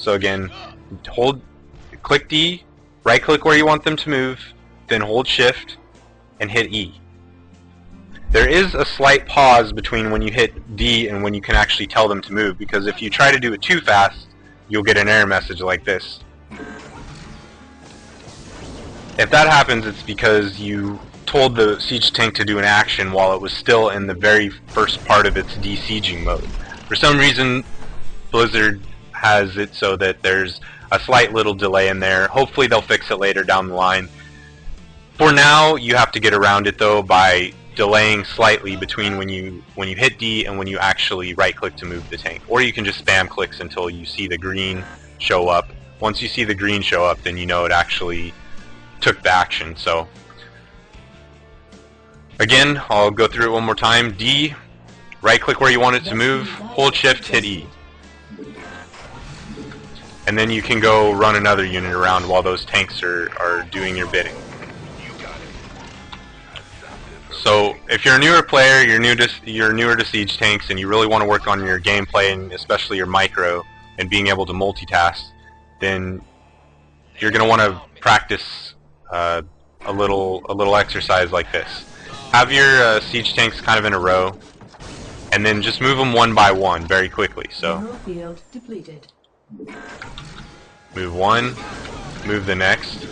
So again, click D, right click where you want them to move, then hold shift and hit E. There is a slight pause between when you hit D and when you can actually tell them to move, because if you try to do it too fast, you'll get an error message like this. If that happens, it's because you told the siege tank to do an action while it was still in the very first part of its de-sieging mode. For some reason, Blizzard has it so that there's a slight little delay in there. Hopefully they'll fix it later down the line. For now, you have to get around it though by delaying slightly between when you hit D and when you actually right click to move the tank. Or you can just spam clicks until you see the green show up. Once you see the green show up, then you know it actually took the action. So again, I'll go through it one more time. D, right click where you want it to move, hold shift, hit E. And then you can go run another unit around while those tanks are doing your bidding. So if you're a newer player, you're newer to siege tanks, and you really want to work on your gameplay and especially your micro and being able to multitask, then you're going to want to practice a little exercise like this. Have your siege tanks kind of in a row, and then just move them one by one very quickly. So move one, move the next,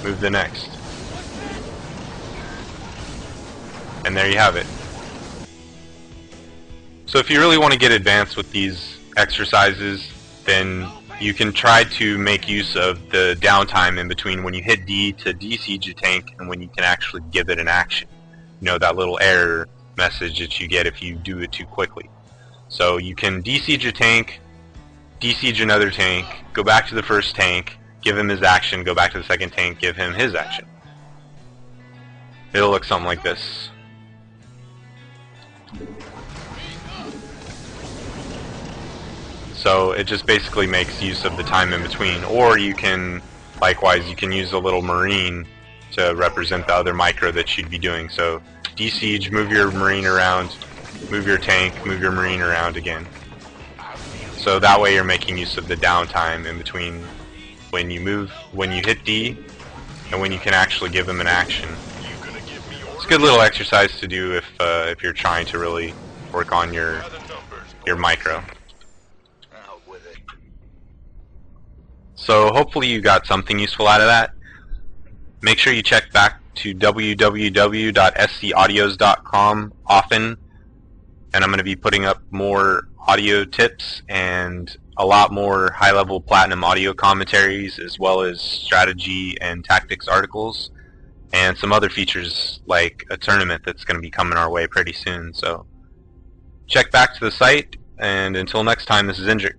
move the next. And there you have it. So if you really want to get advanced with these exercises, then you can try to make use of the downtime in between when you hit D to de-siege a tank and when you can actually give it an action. You know, that little error message that you get if you do it too quickly. So you can de-siege a tank, de-siege another tank, go back to the first tank, give him his action, go back to the second tank, give him his action. It'll look something like this. So it just basically makes use of the time in between. Or you can, likewise, you can use a little marine to represent the other micro that you'd be doing. So de-siege, move your marine around, move your tank, move your marine around again. So that way you're making use of the downtime in between when you hit D and when you can actually give them an action. It's a good little exercise to do if you're trying to really work on your micro. So hopefully you got something useful out of that. Make sure you check back to www.scaudios.com often, and I'm going to be putting up more audio tips and a lot more high-level platinum audio commentaries, as well as strategy and tactics articles, and some other features like a tournament that's going to be coming our way pretty soon. So check back to the site, and until next time, this is Indrik.